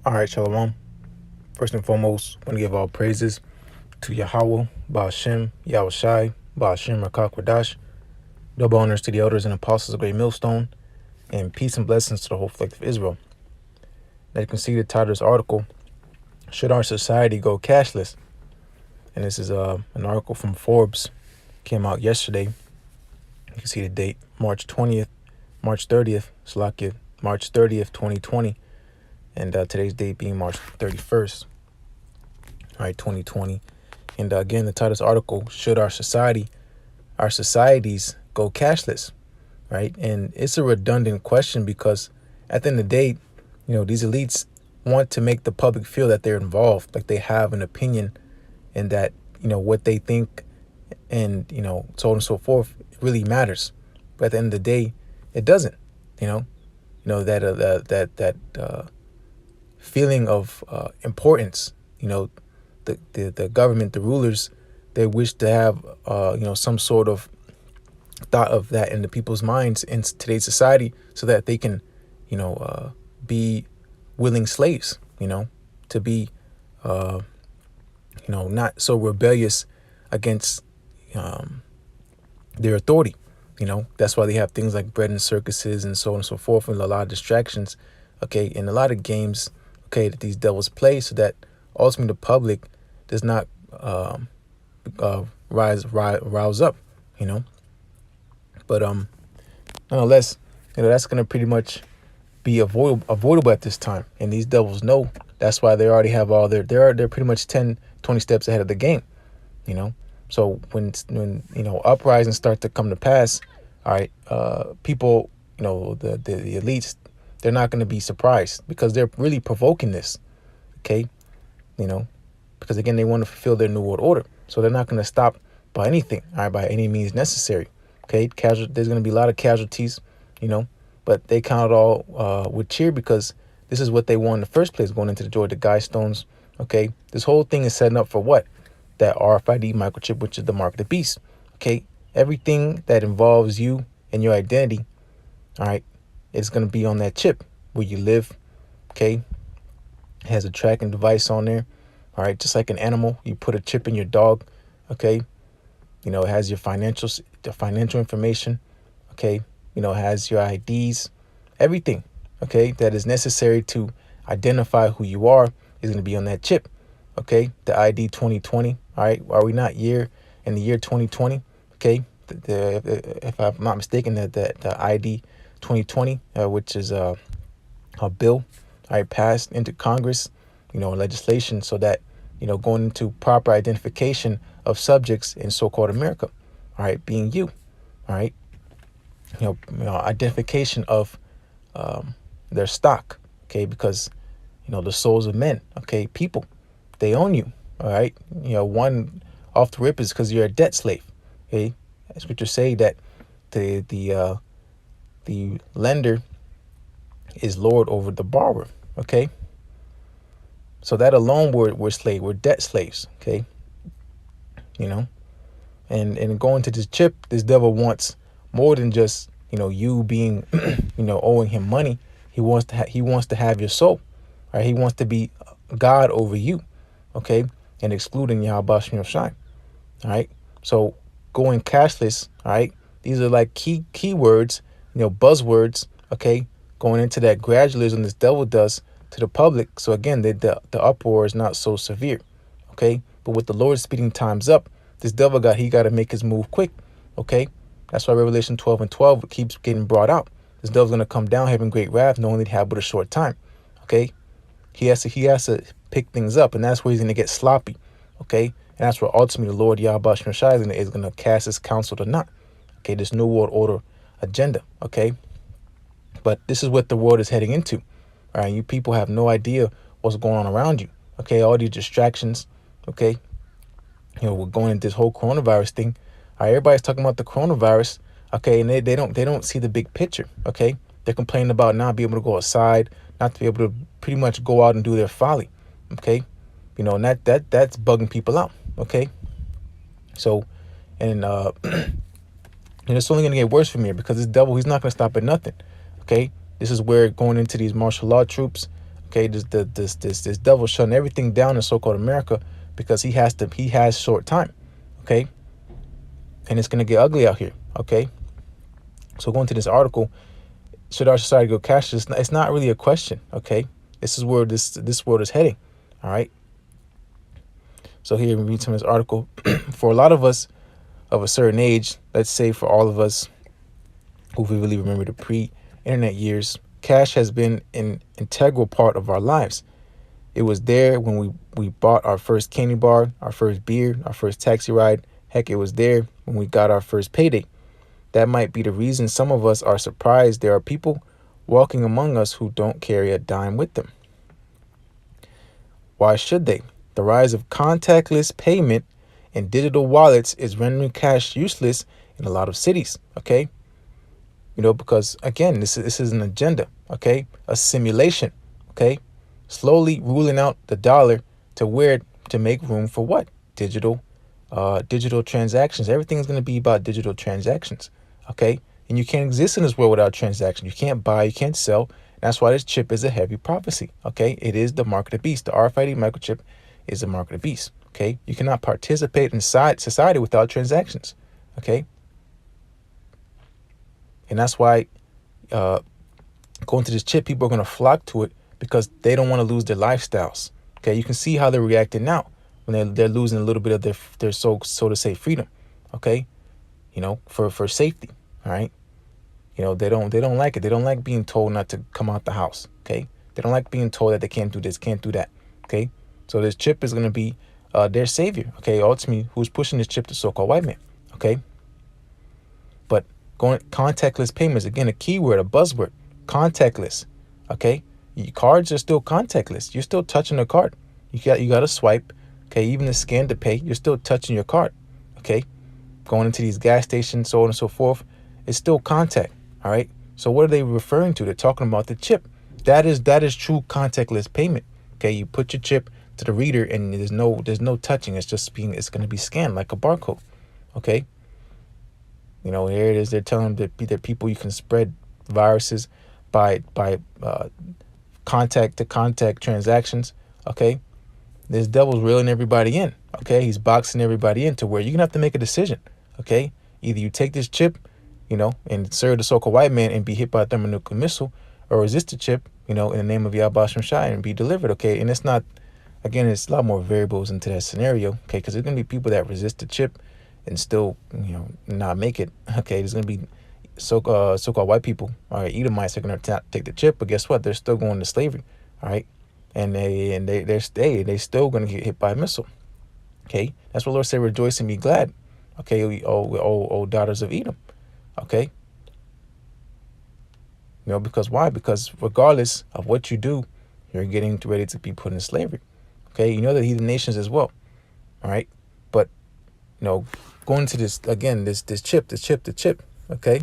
All right, Shalom. First and foremost, I want to give all praises to Yahawah, Ba'ashem, YAHAWASHI, Ba'ashem, Rakakwadash. Double honors to the elders and apostles of Great Millstone, and peace and blessings to the whole fleet of Israel. Now you can see the title of this article, Should Our Society Go Cashless? And this is an article from Forbes, came out yesterday. You can see the date, March 30th, March 30th, 2020. And today's date being March 31st, all right, 2020. And again, the title of this article, Should our societies go cashless, right? And it's a redundant question because at the end of the day, these elites want to make the public feel that they're involved, like they have an opinion, and that, what they think and, so on and so forth really matters. But at the end of the day, it doesn't, that feeling of importance, the government, the rulers, they wish to have, some sort of thought of that in the people's minds in today's society so that they can, be willing slaves, to be, not so rebellious against their authority. That's why they have things like bread and circuses and so on and so forth, and a lot of distractions, okay, and a lot of games, okay, that these devils play so that ultimately the public does not rouse up, But nonetheless, that's going to pretty much be avoidable at this time. And these devils know that's why they already have all they're pretty much 10, 20 steps ahead of the game, So when uprisings start to come to pass, all right, people, the elites, they're not going to be surprised because they're really provoking this, okay? Because again, they want to fulfill their new world order. So they're not going to stop by anything, all right, by any means necessary, okay? There's going to be a lot of casualties, but they count it all with cheer because this is what they want in the first place going into the Georgia Guidestones, okay? This whole thing is setting up for what? That RFID microchip, which is the mark of the beast, okay? Everything that involves you and your identity, all right, it's going to be on that chip where you live, okay? It has a tracking device on there, all right? Just like an animal, you put a chip in your dog, okay? It has your the financial information, okay? It has your IDs, everything, okay, that is necessary to identify who you are is going to be on that chip, okay? The ID 2020, all right? Are we not in the year 2020, okay? If I'm not mistaken, the ID 2020, which is a bill, all right, passed into Congress, legislation so that, going into proper identification of subjects in so-called America, all right, being you, all right, identification of their stock, okay, because, the souls of men, okay, people, they own you, all right, one off the rip is because you're a debt slave, okay, scripture say that the lender is lord over the borrower, okay, so that alone we're debt slaves, okay, and going to this chip, this devil wants more than just you being owing him money. He wants to have your soul, right? He wants to be God over you, okay, and excluding YAHAWASHI, all right. So going cashless, all right, these are like keywords, buzzwords, okay, going into that gradualism this devil does to the public. So again, the uproar is not so severe, okay. But with the Lord speeding times up, this devil got to make his move quick, okay. That's why Revelation 12:12 keeps getting brought out. This devil's going to come down having great wrath, knowing that he had but a short time, okay. He has to pick things up, and that's where he's going to get sloppy, okay. And that's where ultimately the Lord YAHAWASHI is going to cast his counsel to naught, okay, this new world order agenda, okay. But this is what the world is heading into, all right. You people have no idea what's going on around you, okay. All these distractions, okay. We're going into this whole coronavirus thing. All right, everybody's talking about the coronavirus, okay, and they don't see the big picture, okay. They're complaining about not being able to go outside, not to be able to pretty much go out and do their folly, okay. And that's bugging people out, okay. So, and it's only gonna get worse from here because this devil, he's not gonna stop at nothing, okay. This is where going into these martial law troops, Okay, this devil shutting everything down in so-called America because he has short time. Okay, and it's gonna get ugly out here. Okay, so going to this article, should our society go cashless? It's not really a question. Okay, this is where this world is heading. All right. So here we read some of this article. For a lot of us of a certain age, let's say for all of us who vividly remember the pre-internet years, cash has been an integral part of our lives. It was there when we bought our first candy bar, our first beer, our first taxi ride. Heck, it was there when we got our first payday. That might be the reason some of us are surprised there are people walking among us who don't carry a dime with them. Why should they? The rise of contactless payment and digital wallets is rendering cash useless in a lot of cities. Okay, because again, this is an agenda. Okay, a simulation. Okay, slowly ruling out the dollar to make room for what? Digital transactions. Everything's going to be about digital transactions. Okay, and you can't exist in this world without transactions. You can't buy, you can't sell. That's why this chip is a heavy prophecy. Okay, it is the mark of the beast. The RFID microchip is the mark of the beast. Okay, you cannot participate inside society without transactions. Okay, and that's why going to this chip, people are going to flock to it because they don't want to lose their lifestyles. Okay, you can see how they're reacting now when they're losing a little bit of their so to say freedom. Okay, for safety. All right. They don't like it. They don't like being told not to come out the house. Okay, they don't like being told that they can't do this, can't do that. Okay, so this chip is going to be their savior. Okay, ultimately, who's pushing this chip? The so-called white man. Okay, but going contactless payments, again, a keyword, a buzzword, contactless. Okay, your cards are still contactless. You're still touching the card. You got to swipe. Okay, even the scan to pay, you're still touching your card. Okay, going into these gas stations, so on and so forth, it's still contact. All right. So what are they referring to? They're talking about the chip. That is true contactless payment. Okay, you put your chip to the reader, and there's no touching. It's going to be scanned like a barcode. Okay. Here it is. They're telling that people, you can spread viruses by contact to contact transactions. Okay, this devil's reeling everybody in. Okay, he's boxing everybody in to where you're gonna have to make a decision. Okay, either you take this chip, and serve the so-called white man and be hit by a thermonuclear missile, or resist the chip, in the name of YAHAWASHI and be delivered. Okay, and it's not, again, it's a lot more variables into that scenario. Okay, because there's gonna be people that resist the chip and still, not make it. Okay, there's gonna be so-called white people, all right, Edomites are gonna take the chip, but guess what? They're still going to slavery, all right, and they're still gonna get hit by a missile. Okay, that's what Lord said, rejoice and be glad. Okay, oh daughters of Edom. Okay, because why? Because regardless of what you do, you're getting ready to be put in slavery. Okay, that heathen nations as well. All right, but going to this again, this chip. Okay,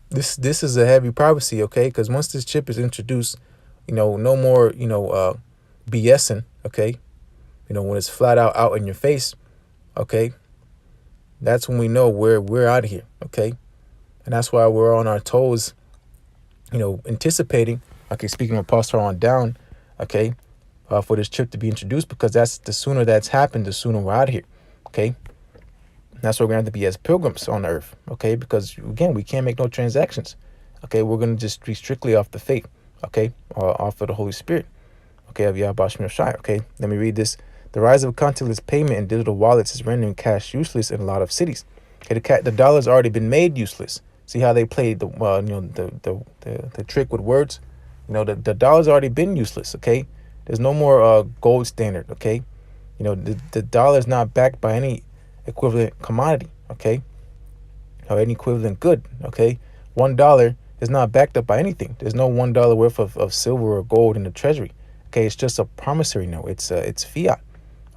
this is a heavy prophecy. Okay, because once this chip is introduced, no more BSing. Okay, when it's flat out in your face. Okay, that's when we know we're out of here. Okay, and that's why we're on our toes, anticipating. Okay, speaking of Apostle on down. Okay, for this chip to be introduced, because that's the sooner that's happened, the sooner we're out of here. Okay, that's why we're going to have to be as pilgrims on earth. Okay, because again, we can't make no transactions. Okay, we're going to just be strictly off the faith. Okay, off of the Holy Spirit. Okay, of YAHAWASHI. Okay, let me read this. The rise of contactless payment and digital wallets is rendering cash useless in a lot of cities. Okay, the dollar's already been made useless. See how they played the trick with words. The dollar's already been useless. Okay, there's no more gold standard. Okay, the dollar's not backed by any equivalent commodity. Okay, or any equivalent good. Okay, $1 is not backed up by anything. There's no $1 worth of silver or gold in the treasury. Okay, it's just a promissory note. It's fiat.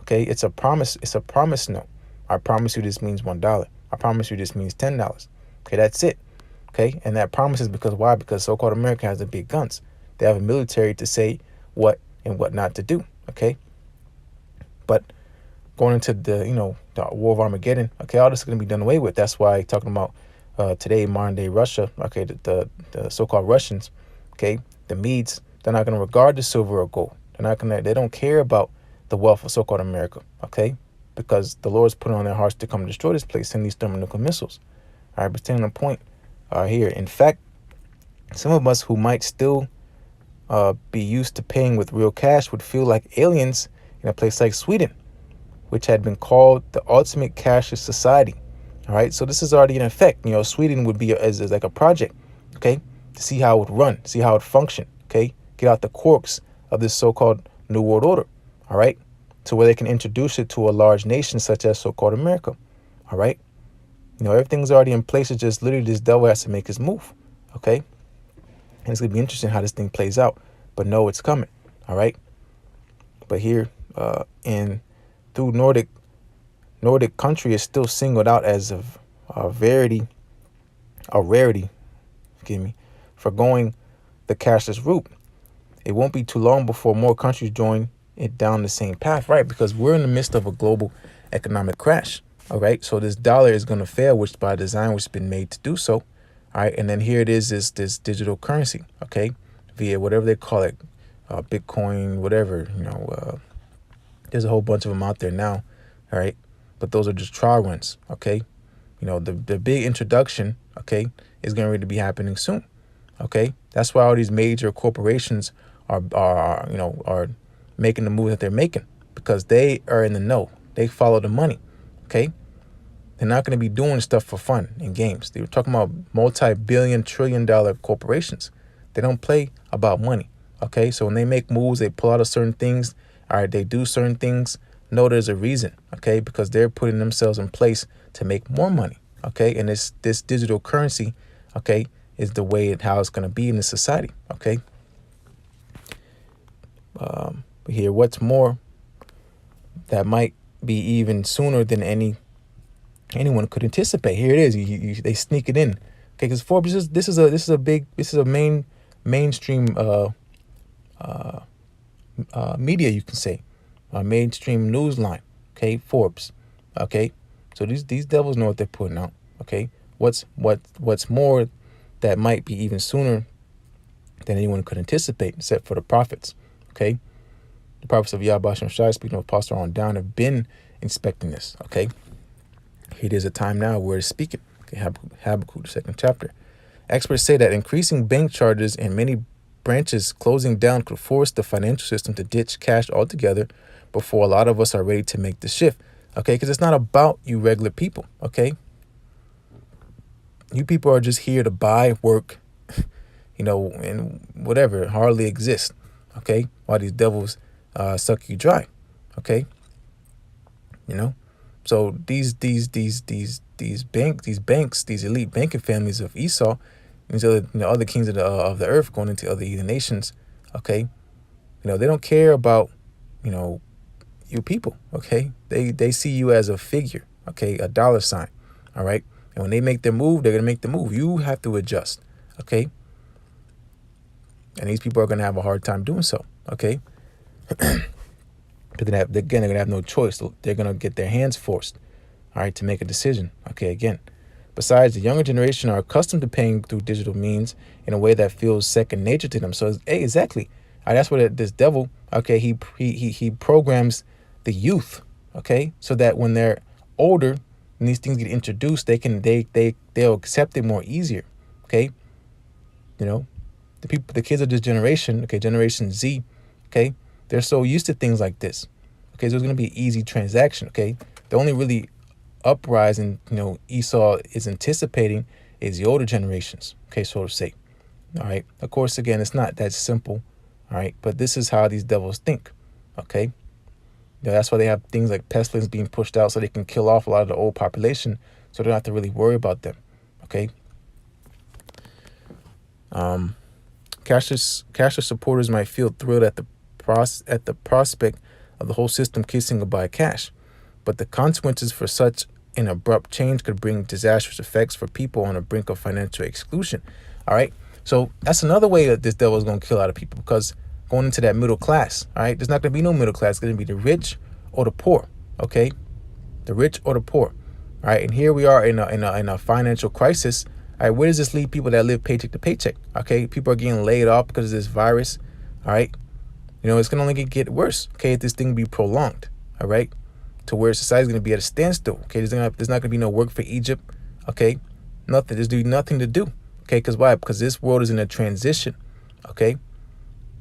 Okay, it's a promise. It's a promise note. I promise you this means $1. I promise you this means $10. Okay, that's it. Okay, and that promise is because why? Because so-called America has the big guns. They have a military to say what and what not to do. Okay, but going into the the war of Armageddon. Okay, all this is going to be done away with. That's why talking about today, modern day Russia. Okay, the so-called Russians. Okay, the Medes. They're not going to regard the silver or gold. They don't care about the wealth of so-called America, okay? Because the Lord's put on their hearts to come destroy this place, send these thermonuclear missiles. All right, but staying on the point here. In fact, some of us who might still be used to paying with real cash would feel like aliens in a place like Sweden, which had been called the ultimate cashless society. All right, so this is already in effect. Sweden would be as like a project, okay, to see how it would run, see how it function, okay, get out the quirks of this so-called New World Order, all right, to where they can introduce it to a large nation such as so-called America, all right. Everything's already in place. It's just literally this devil has to make his move, okay, and it's gonna be interesting how this thing plays out. But no, it's coming, all right. But here through Nordic country is still singled out as a rarity, for going the cashless route. It won't be too long before more countries join it down the same path, right? Because we're in the midst of a global economic crash, all right? So this dollar is going to fail, which by design, which has been made to do so, all right? And then here it is this digital currency, okay, via whatever they call it, Bitcoin, whatever, there's a whole bunch of them out there now, all right? But those are just trial runs, okay? The big introduction, okay, is going to be happening soon, okay? That's why all these major corporations are making the move that they're making, because they are in the know. They follow the money, okay? They're not going to be doing stuff for fun and games. They were talking about multi-billion, trillion-dollar corporations. They don't play about money, okay? So when they make moves, they pull out of certain things, all right, they do certain things. No, there's a reason, okay? Because they're putting themselves in place to make more money, okay? And this digital currency, okay, is the way how it's going to be in the society, okay? But here, what's more, that might be even sooner than anyone could anticipate. Here it is. They sneak it in, okay? Because Forbes, this is a mainstream media, you can say. A mainstream news line, okay, Forbes, okay. So these devils know what they're putting out, okay. What's more, that might be even sooner than anyone could anticipate, except for the prophets, okay. The prophets of YAHAWASHI, speaking of Apostle on down, have been inspecting this, okay. It is a time now where it's speaking. Okay, Habakkuk, the 2nd chapter. Experts say that increasing bank charges and many branches closing down could force the financial system to ditch cash altogether before a lot of us are ready to make the shift, okay? Because it's not about you regular people, okay? You people are just here to buy, work, and whatever, hardly exist, okay? While these devils suck you dry, okay? So these banks, these elite banking families of Esau, these other kings of the earth going into other heathen nations, okay? They don't care about, you people, okay? They see you as a figure, okay? A dollar sign, all right? And when they make their move, they're going to make the move. You have to adjust, okay? And these people are going to have a hard time doing so, okay? They're going to have no choice. They're going to get their hands forced, all right, to make a decision, okay, again. Besides, the younger generation are accustomed to paying through digital means in a way that feels second nature to them. So, hey, exactly. That's what this devil, okay, he programs the youth, okay, so that when they're older and these things get introduced, they'll accept it more easier, okay. The kids of this generation, okay, Generation Z, okay, they're so used to things like this, okay. So it's going to be an easy transaction, okay. The only really uprising, Esau is anticipating is the older generations, okay, so to say, all right. Of course, again, it's not that simple, all right, but this is how these devils think, okay. That's why they have things like pestilence being pushed out, so they can kill off a lot of the old population, so they don't have to really worry about them, okay. Cashless supporters might feel thrilled at the prospect of the whole system kissing goodbye cash, but the consequences for such an abrupt change could bring disastrous effects for people on the brink of financial exclusion. All right, so that's another way that this devil is going to kill a lot of people, because going into that middle class, all right, there's not going to be no middle class. It's going to be the rich or the poor, okay, the rich or the poor, all right. And here we are in a financial crisis. All right, where does this leave people that live paycheck to paycheck? Okay, people are getting laid off because of this virus. All right. It's going to only get worse, okay, if this thing be prolonged, all right, to where society's going to be at a standstill, okay? There's not going to be no work for Egypt, okay? Nothing. There's nothing to do, okay? Because why? Because this world is in a transition, okay?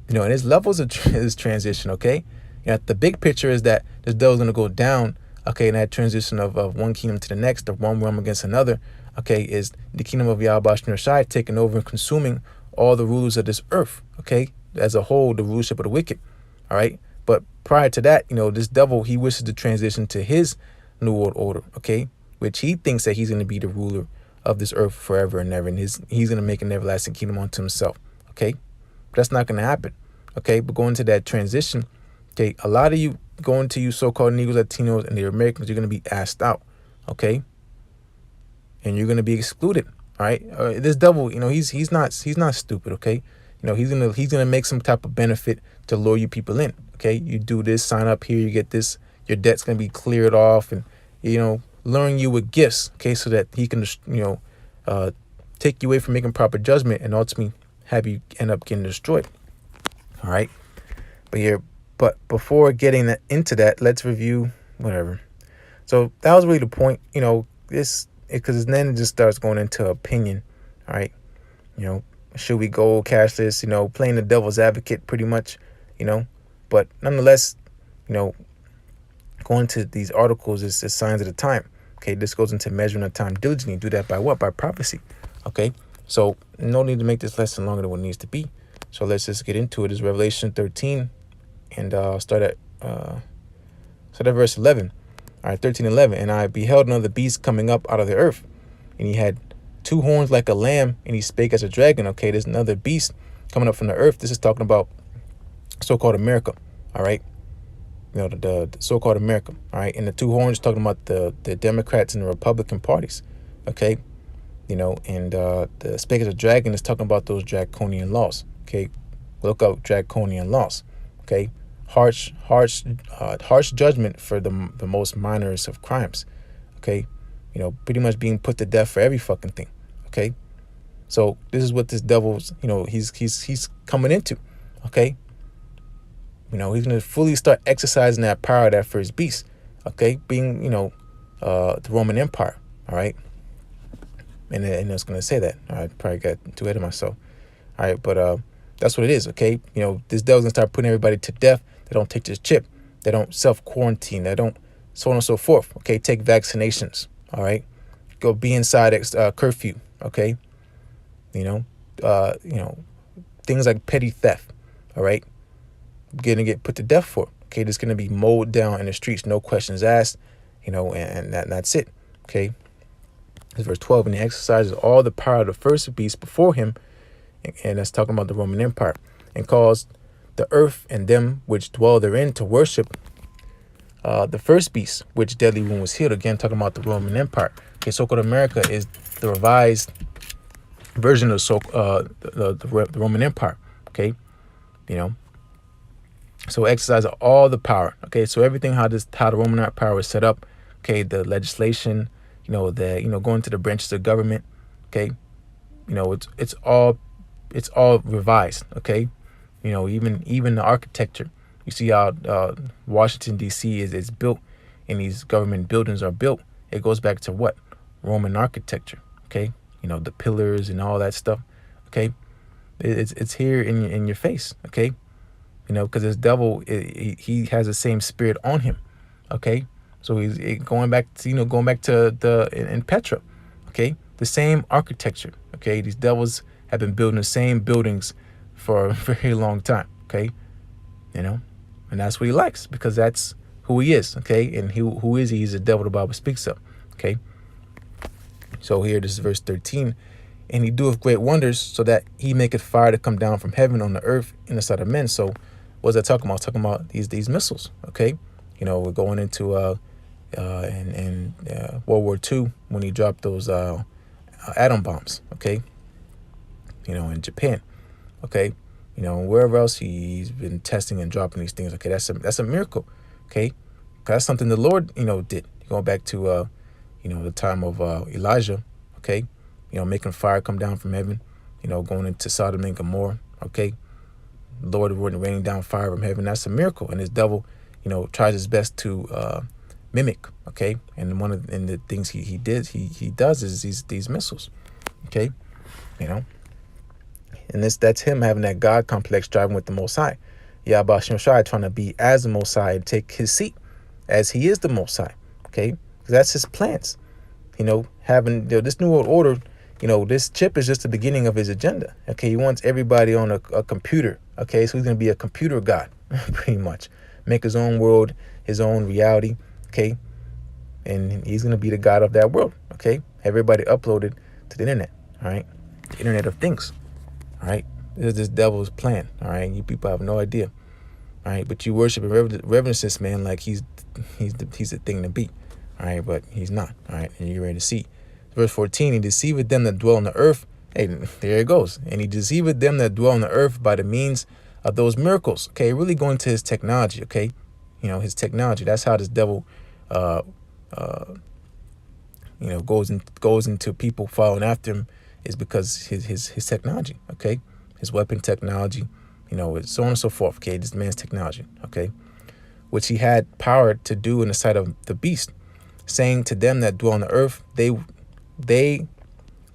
And there's levels of this transition, okay? The big picture is that this devil's going to go down, okay, in that transition of one kingdom to the next, of one realm against another, okay, is the kingdom of YAHAWASHI taking over and consuming all the rulers of this earth, okay? As a whole, the rulership of the wicked, all right? But prior to that, this devil, he wishes to transition to his new world order, okay? Which he thinks that he's going to be the ruler of this earth forever and ever, and he's going to make an everlasting kingdom unto himself, okay? But that's not going to happen, okay? But going to that transition, okay, a lot of you going to you so-called Negroes, Latinos, and the Americans, you're going to be asked out, okay? And you're going to be excluded, all right? This devil, he's not stupid, okay? He's gonna make some type of benefit to lure you people in. Okay, you do this, sign up here, you get this. Your debt's gonna be cleared off, and luring you with gifts. Okay, so that he can take you away from making proper judgment and ultimately have you end up getting destroyed. All right, but before getting into that, let's review whatever. So that was really the point. Because then it just starts going into opinion. All right, should we go cashless, playing the devil's advocate pretty much, but nonetheless, going to these articles is signs of the time. Okay, this goes into measuring the time diligently. Do that by what? By prophecy. Okay, so no need to make this lesson longer than what it needs to be. So let's just get into it. It's Revelation 13, and start at verse 11. All right, 13:11. And I beheld another beast coming up out of the earth, and he had 2 horns like a lamb, and he spake as a dragon. Okay, there's another beast coming up from the earth. This is talking about so-called America. All right, the so-called America. All right, and the 2 horns talking about the Democrats and the Republican parties. Okay, and the spake as a dragon is talking about those draconian laws. Okay, look up draconian laws. Okay, harsh judgment for the most minorest of crimes. Okay. Pretty much being put to death for every fucking thing. Okay, so this is what this devil's, he's coming into. Okay, he's gonna fully start exercising that power, that first beast. Okay, being the Roman Empire. All right, and it's gonna say that. I probably got too ahead of myself. All right, but that's what it is. Okay, this devil's gonna start putting everybody to death. They don't take this chip. They don't self-quarantine. They don't so on and so forth. Okay, take vaccinations. All right, go be inside curfew. Okay, things like petty theft. All right, gonna get put to death for. Okay, there's gonna be mowed down in the streets, no questions asked. And that's it. Okay, this verse 12, and he exercises all the power of the first beast before him, and that's talking about the Roman Empire, and caused the earth and them which dwell therein to worship the first beast, which deadly wound was healed. Again, talking about the Roman Empire. Okay, so-called America is the revised version of the Roman Empire. Okay, so exercise all the power. Okay, so everything how the Roman Empire was set up. Okay, the legislation. Going to the branches of government. Okay, it's all revised. Okay, even the architecture. You see how Washington, D.C. is built, and these government buildings are built. It goes back to what? Roman architecture. Okay, the pillars and all that stuff. Okay, it's here in your face. Okay, because this devil, he has the same spirit on him. Okay, so he's going back to in Petra. Okay, the same architecture. Okay, these devils have been building the same buildings for a very long time. Okay, and that's what he likes, because that's who he is. Okay, and who is he? He's the devil the Bible speaks of. Okay, so here, this is verse 13. And he doeth great wonders, so that he maketh fire to come down from heaven on the earth in the sight of men. So what's that talking about? It's talking about these missiles. Okay, we're going into in World War II, when he dropped those atom bombs. Okay, in Japan. Okay, wherever else he's been testing and dropping these things. Okay, that's a miracle. Okay, 'cause that's something the Lord did. Going back to the time of Elijah. Okay, making fire come down from heaven. Going into Sodom and Gomorrah. Okay, Lord raining down fire from heaven. That's a miracle. And this devil, tries his best to mimic. Okay, and the things he does is these missiles. Okay, and that's him having that God complex, driving with the Most High. YAHAWASHI trying to be as the Most High and take his seat as he is the Most High. Okay, that's his plans. Having this new world order. This chip is just the beginning of his agenda. Okay, he wants everybody on a computer. Okay, so he's going to be a computer god, pretty much. Make his own world, his own reality. Okay, and he's going to be the god of that world. Okay, everybody uploaded to the internet. All right, the Internet of Things. All right, this is this devil's plan. All right, you people have no idea. All right, but you worship and reverence this man like he's the thing to beat. All right, but he's not. All right, and you're ready to see. Verse 14, he deceiveth them that dwell on the earth. Hey, there it goes. And he deceiveth them that dwell on the earth by the means of those miracles. Okay, really going to his technology. Okay, his technology. That's how this devil, goes into people following after him, is because his technology. Okay, his weapon technology. So on and so forth. Okay, this man's technology. Okay, which he had power to do in the sight of the beast, saying to them that dwell on the earth,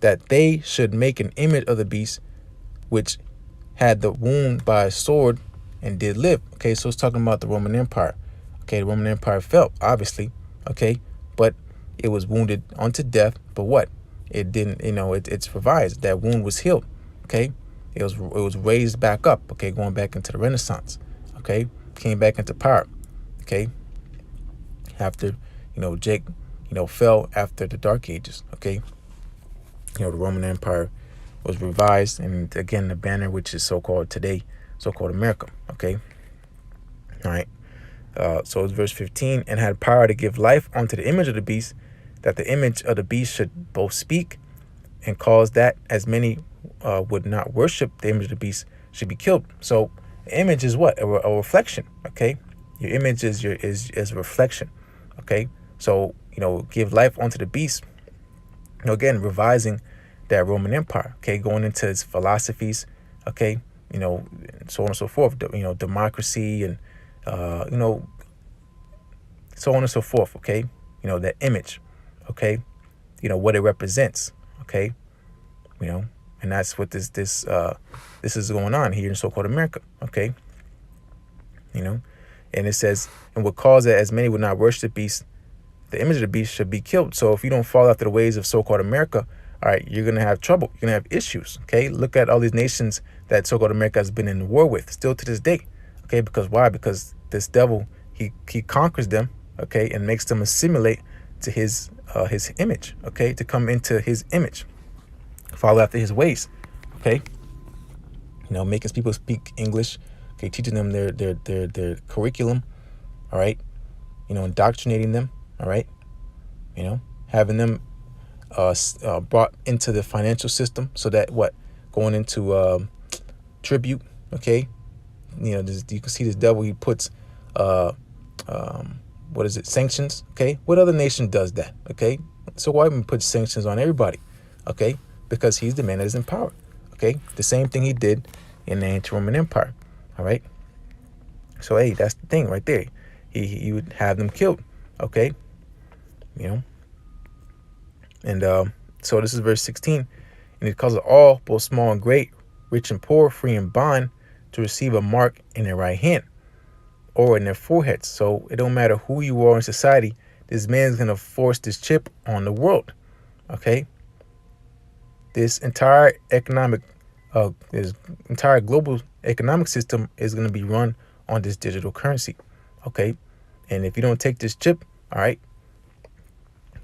that they should make an image of the beast, which had the wound by a sword and did live. Okay, so it's talking about the Roman Empire. Okay, the Roman Empire fell, obviously. Okay, but it was wounded unto death. But what? It didn't. It's revised. That wound was healed. Okay, it was raised back up. Okay, going back into the Renaissance. Okay, came back into power. Okay, after Jake fell after the Dark Ages. Okay, the Roman Empire was revised, and again the banner, which is so-called today, so-called America. Okay, all right. So it's verse 15, and had power to give life unto the image of the beast, that the image of the beast should both speak, and cause that as many would not worship the image of the beast should be killed. So the image is what? A reflection. Okay, your image is a reflection. Okay, so give life unto the beast. Again, revising that Roman Empire. Okay, going into its philosophies. Okay, so on and so forth. Democracy and so on and so forth. Okay, that image. Okay, what it represents. Okay, and that's what this is going on here in so-called America. Okay, and it says, and would cause that as many would not worship the beast, the image of the beast should be killed. So if you don't fall after the ways of so-called America, all right, you're going to have trouble. You're going to have issues. Okay, look at all these nations that so-called America has been in war with still to this day. Okay, because why? Because this devil, he conquers them. Okay, and makes them assimilate to his image. Okay, to come into his image, follow after his ways. Okay, making people speak English. Okay, teaching them their curriculum. All right, indoctrinating them. All right, having them brought into the financial system, so that going into tribute. Okay, you can see this devil. He puts sanctions. Okay, what other nation does that? Okay, so why even put sanctions on everybody? Okay, because he's the man that is in power. Okay, the same thing he did in the ancient Roman Empire. All right, so hey, that's the thing right there. He would have them killed. Okay, and so this is verse 16, and it causes all, both small and great, rich and poor, free and bond, to receive a mark in their right hand or in their foreheads. So it don't matter who you are in society, this man's gonna force this chip on the world. Okay, this entire this entire global economic system is gonna be run on this digital currency. Okay, and if you don't take this chip, all right,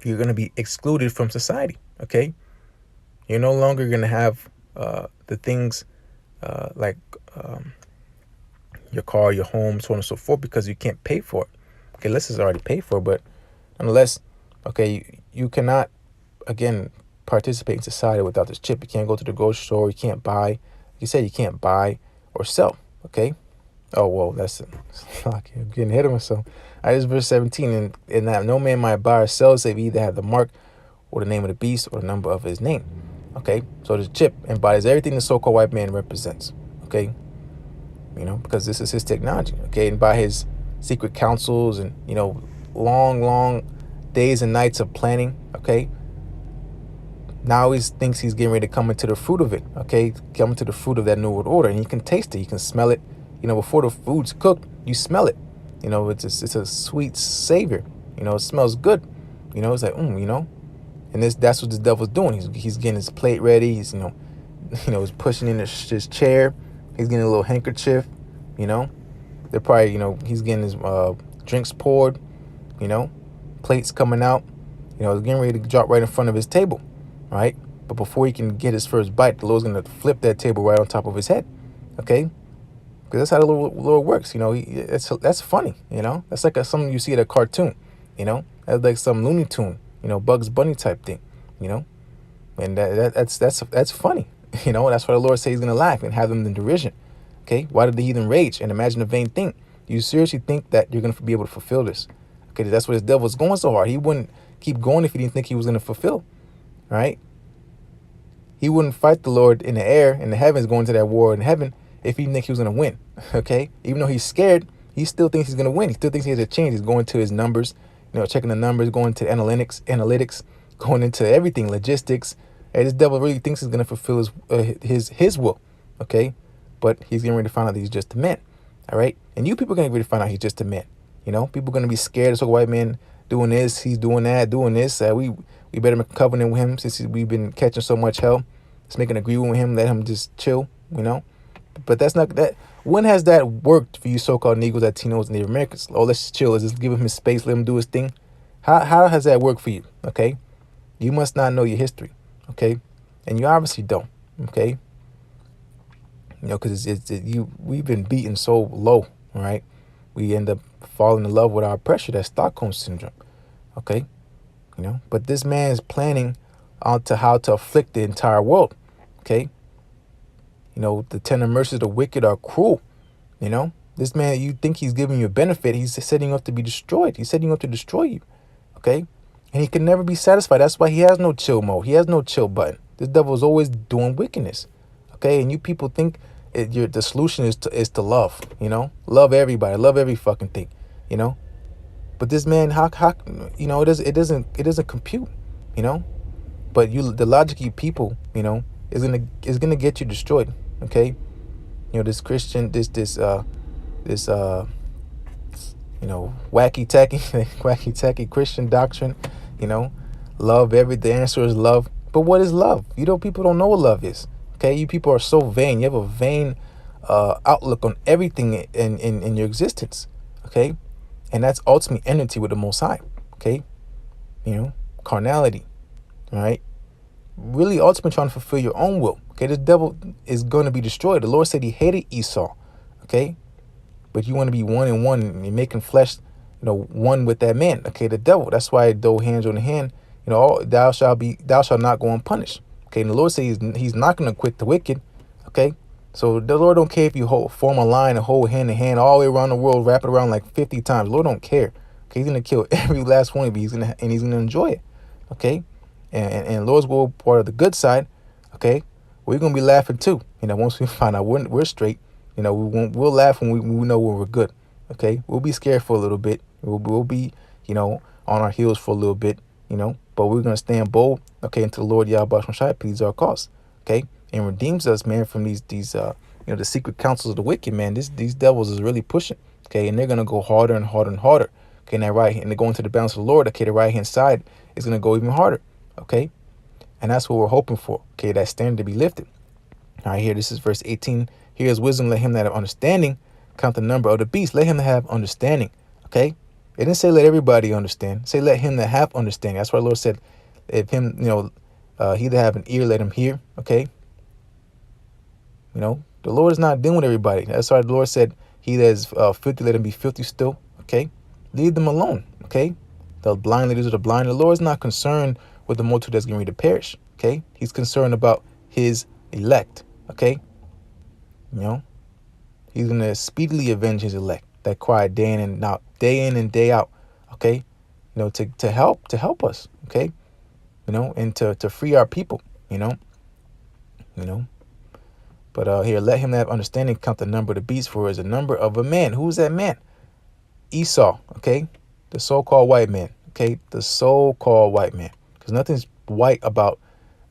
you're going to be excluded from society. Okay, you're no longer going to have the things like your car, your home, so on and so forth, because you can't pay for it. Okay, this is already paid for, but nonetheless, okay, you cannot, again, participate in society without this chip. You can't go to the grocery store. You can't buy. You said you can't buy or sell. Okay. Oh, well, that's okay, I'm getting ahead of myself. All right, this is verse 17. And that no man might buy or sell, save either have the mark or the name of the beast or the number of his name. Okay, so this chip embodies everything the so-called white man represents. Okay, because this is his technology, okay? And by his secret councils and, long days and nights of planning, okay? Now he thinks he's getting ready to come into the fruit of it, okay? Come into the fruit of that New World Order, and you can taste it, you can smell it. Before the food's cooked, you smell it. It's a sweet savior. It smells good. It's like, and that's what the devil's doing. He's getting his plate ready. He's, he's pushing in his chair. He's getting a little handkerchief. They're probably, he's getting his drinks poured. Plates coming out. It's getting ready to drop right in front of his table, right? But before he can get his first bite, the Lord's going to flip that table right on top of his head, okay? Because that's how the Lord works. That's funny. That's like something you see at a cartoon. That's like some Looney Tune, Bugs Bunny type thing. And that's funny. That's why the Lord says he's gonna laugh and have them in derision. Okay, why did the heathen rage and imagine a vain thing? Do you seriously think that you're gonna be able to fulfill this? Okay, that's why this devil was going so hard. He wouldn't keep going if he didn't think he was gonna fulfill. Right? He wouldn't fight the Lord in the air, in the heavens, going to that war in heaven if he didn't think he was gonna win. Okay, even though he's scared, he still thinks he's gonna win. He still thinks he has a chance. He's going to his numbers, checking the numbers, going to analytics, going into everything, logistics. And this devil really thinks he's going to fulfill his will, okay? But he's getting ready to find out that he's just a man, all right? And you people are going to get ready to find out he's just a man, People are going to be scared. It's a white man doing this, he's doing that, doing this. We better make a covenant with him since we've been catching so much hell. Let's make an agreement with him, let him just chill, But that's not that. When has that worked for you so-called Negroes, Latinos, and Native Americans? Oh, let's just chill. Let's just give him his space, let him do his thing. How has that worked for you, okay? You must not know your history. Okay, and you obviously don't. Okay, because we've been beaten so low. All right, we end up falling in love with our oppressor. That's Stockholm syndrome. Okay, but this man is planning on to how to afflict the entire world. Okay, the tender mercies of the wicked are cruel. This man, you think he's giving you a benefit? He's setting you up to be destroyed. He's setting you up to destroy you. Okay. And he can never be satisfied. That's why he has no chill mode. He has no chill button. This devil is always doing wickedness. Okay, and you people think the solution is to love. Love everybody, love every fucking thing. But this man, how it doesn't compute. But the logic of you people, is gonna get you destroyed. Okay, this Christian, this wacky tacky Christian doctrine. Love the answer is love. But what is love? People don't know what love is. Okay, you people are so vain. You have a vain outlook on everything in your existence. Okay, and that's ultimate enmity with the Most High. Okay, carnality. All right, really ultimately trying to fulfill your own will. Okay, this devil is going to be destroyed. The Lord said he hated Esau. Okay, but you want to be one and one and you're making flesh, one with that man. Okay, the devil. That's why though hands on the hand, thou shalt not go unpunished. Okay, and the Lord says he's not going to quit the wicked. Okay, so the Lord don't care if you form a line and hold hand in hand all the way around the world, wrap it around like 50 times. The Lord don't care. Okay, he's going to kill every last one of you. He's going to enjoy it. Okay, and Lord's will part of the good side. Okay, we're going to be laughing too. Once we find out we're straight. We'll laugh when we know when we're good. Okay, we'll be scared for a little bit. We'll be, on our heels for a little bit. But we're gonna stand bold. Okay, until the Lord YAHAWASHI pleads our cause. Okay, and redeems us, man, from these the secret counsels of the wicked, man. These devils is really pushing. Okay, and they're gonna go harder and harder and harder. Okay, and and they're going to the balance of the Lord. Okay, the right hand side is gonna go even harder. Okay, and that's what we're hoping for. Okay, that standard to be lifted. All right, here this is verse 18. Here is wisdom, let him that have understanding count the number of the beast. Let him that have understanding. Okay, it didn't say let everybody understand. Say let him that have understanding. That's why the Lord said, if him, he that have an ear, let him hear. Okay, the Lord is not dealing with everybody. That's why the Lord said, he that is filthy, let him be filthy still. Okay, leave them alone. Okay, the blind leaders of the blind. The Lord is not concerned with the multitude that's getting ready to perish. Okay, he's concerned about his elect. Okay, he's going to speedily avenge his elect that cry day in and day out. Okay, to help us. Okay, and to free our people. But here, let him that have understanding count the number of the beast, for it is the number of a man. Who's that man? Esau, okay? The so-called white man, okay? The so-called white man. Because nothing's white about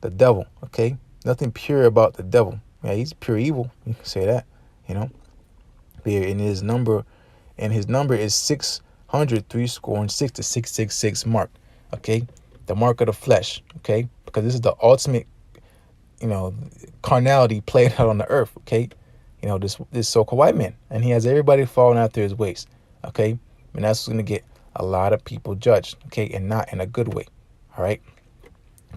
the devil, okay? Nothing pure about the devil. Yeah, he's pure evil. You can say that, you know? Here in his number, and his number is 636 to 666 mark, okay? The mark of the flesh, okay? Because this is the ultimate, carnality played out on the earth, okay? This so-called white man, and he has everybody falling after his ways, okay? And that's going to get a lot of people judged, okay, and not in a good way, all right?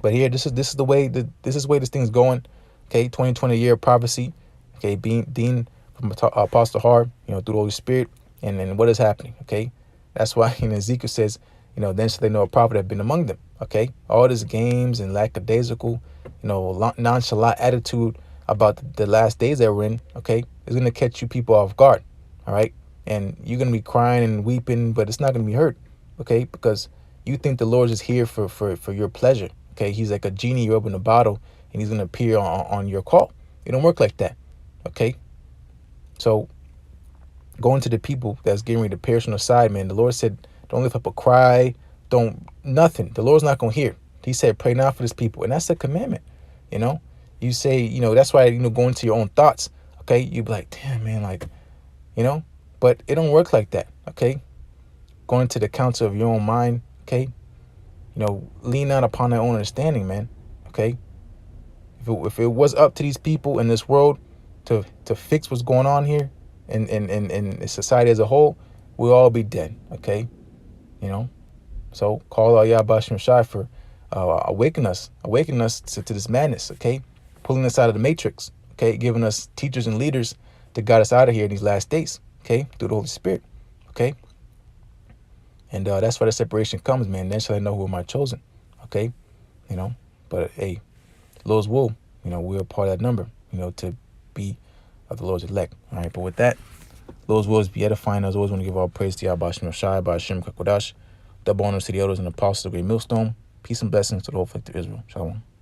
But here, this is the way this thing's going, okay? 2020 year of prophecy, okay? Being from Apostle Hard, through the Holy Spirit, and then what is happening, okay? That's why Ezekiel says, then shall they know a prophet have been among them, okay? All these games and lackadaisical, nonchalant attitude about the last days that we're in, okay, is going to catch you people off guard, all right? And you're going to be crying and weeping, but it's not going to be hurt, okay? Because you think the Lord is here for your pleasure, okay? He's like a genie you open a bottle, and he's going to appear on your call. It don't work like that, okay? So going to the people that's getting ready to perish on the side, man, the Lord said, don't lift up a cry, nothing. The Lord's not going to hear. He said, pray now for this people. And that's a commandment, You say, that's why, go into your own thoughts, okay? You be like, damn, man, like, but it don't work like that, okay? Going to the counsel of your own mind, okay? Lean not upon their own understanding, man, okay? If it was up to these people in this world to fix what's going on here in society as a whole, we'll all be dead, okay? So call our YAHAWASHI for awaken us to this madness, okay? Pulling us out of the matrix, okay? Giving us teachers and leaders to guide us out of here in these last days, okay? Through the Holy Spirit, okay? And that's why the separation comes, man. Then shall I know who am I chosen, okay? But hey, Lord's will, we're a part of that number, to be of the Lord's elect, all right? But with that, Lord's will is be edifying. As always, want to give all praise to Yahweh Shai, by Hashem Kakodash. Double honors to the elders and apostles of the great millstone. Peace and blessings to the whole faith of Israel. Shalom.